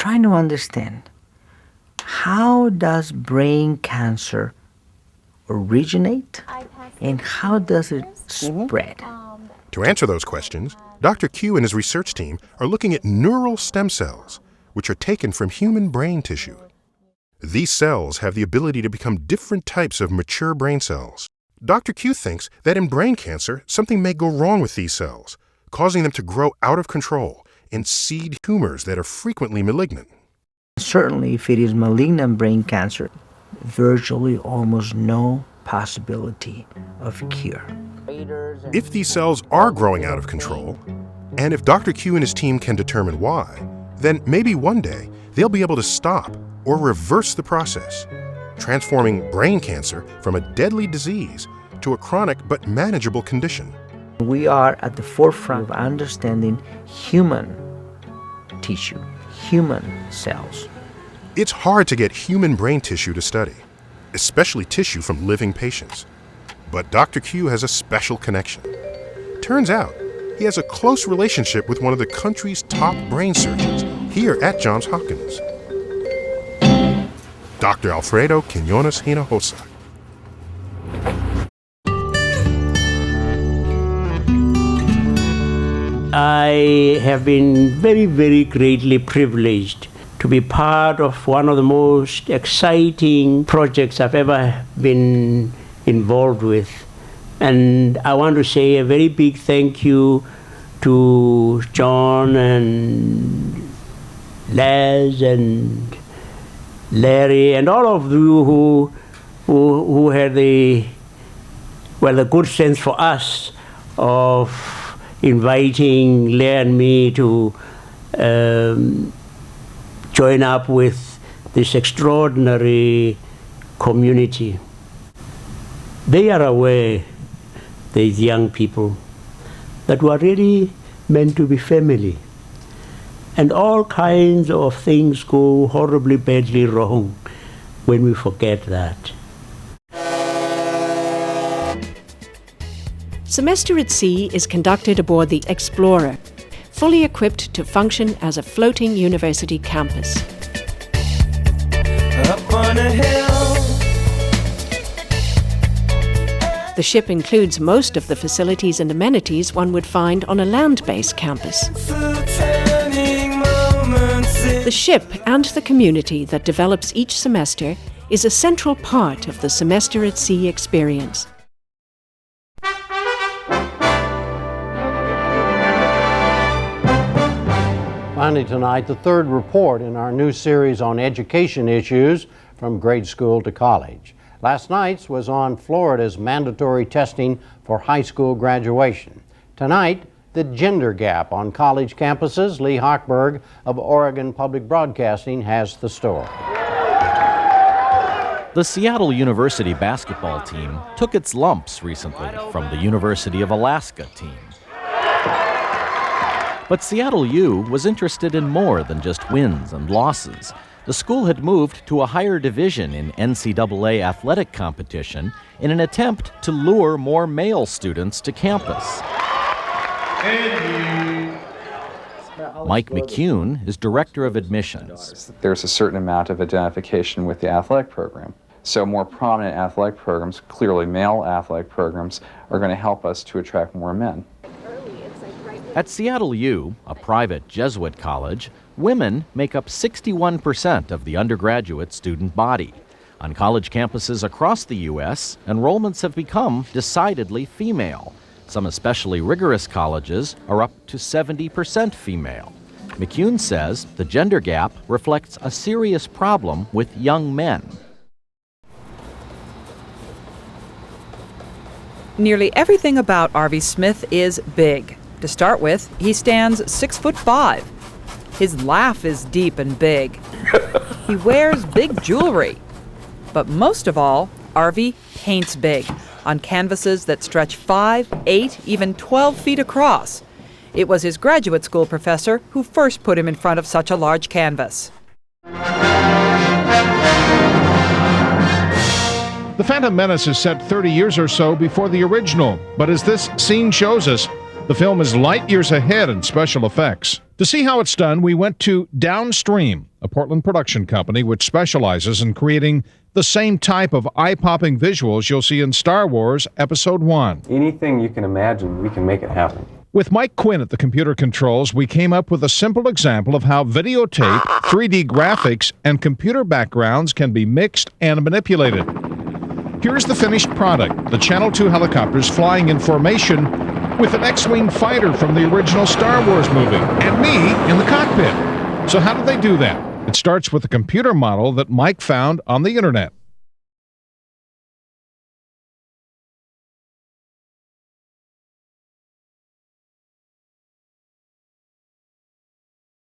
trying to understand, how does brain cancer originate and how does it spread? To answer those questions, Dr. Q and his research team are looking at neural stem cells, which are taken from human brain tissue. These cells have the ability to become different types of mature brain cells. Dr. Q thinks that in brain cancer, something may go wrong with these cells, causing them to grow out of control and seed tumors that are frequently malignant. Certainly, if it is malignant brain cancer, virtually almost no possibility of cure. If these cells are growing out of control, and if Dr. Q and his team can determine why, then maybe one day they'll be able to stop or reverse the process, transforming brain cancer from a deadly disease to a chronic but manageable condition. We are at the forefront of understanding human tissue, human cells. It's hard to get human brain tissue to study, especially tissue from living patients. But Dr. Q has a special connection. Turns out, he has a close relationship with one of the country's top brain surgeons here at Johns Hopkins, Dr. Alfredo Quiñones Hinojosa. I have been very, very greatly privileged to be part of one of the most exciting projects I've ever been involved with. And I want to say a very big thank you to John and Les and Larry and all of you who had the good sense for us of inviting Leah and me to join up with this extraordinary community. They are aware, these young people, that we are really meant to be family. And all kinds of things go horribly badly wrong when we forget that. Semester at Sea is conducted aboard the Explorer, fully equipped to function as a floating university campus. Up on a hill. The ship includes most of the facilities and amenities one would find on a land-based campus. The ship and the community that develops each semester is a central part of the Semester at Sea experience. Finally tonight, the third report in our new series on education issues from grade school to college. Last night's was on Florida's mandatory testing for high school graduation. Tonight, the gender gap on college campuses. Lee Hochberg of Oregon Public Broadcasting has the story. The Seattle University basketball team took its lumps recently from the University of Alaska team. But Seattle U was interested in more than just wins and losses. The school had moved to a higher division in NCAA athletic competition in an attempt to lure more male students to campus. Mike McCune is director of admissions. There's a certain amount of identification with the athletic program. So more prominent athletic programs, clearly male athletic programs, are going to help us to attract more men. At Seattle U, a private Jesuit college, women make up 61% of the undergraduate student body. On college campuses across the U.S., enrollments have become decidedly female. Some especially rigorous colleges are up to 70% female. McCune says the gender gap reflects a serious problem with young men. Nearly everything about R.V. Smith is big. To start with, he stands 6'5". His laugh is deep and big. He wears big jewelry. But most of all, R.V. paints big on canvases that stretch 5, 8, even 12 feet across. It was his graduate school professor who first put him in front of such a large canvas. The Phantom Menace is set 30 years or so before the original, but as this scene shows us, the film is light years ahead in special effects. To see how it's done, we went to Downstream, a Portland production company which specializes in creating the same type of eye-popping visuals you'll see in Star Wars Episode 1. Anything you can imagine, we can make it happen. With Mike Quinn at the computer controls, we came up with a simple example of how videotape, 3D graphics, and computer backgrounds can be mixed and manipulated. Here's the finished product, the Channel 2 helicopters flying in formation with an X-Wing fighter from the original Star Wars movie, and me in the cockpit. So how did they do that? It starts with a computer model that Mike found on the internet.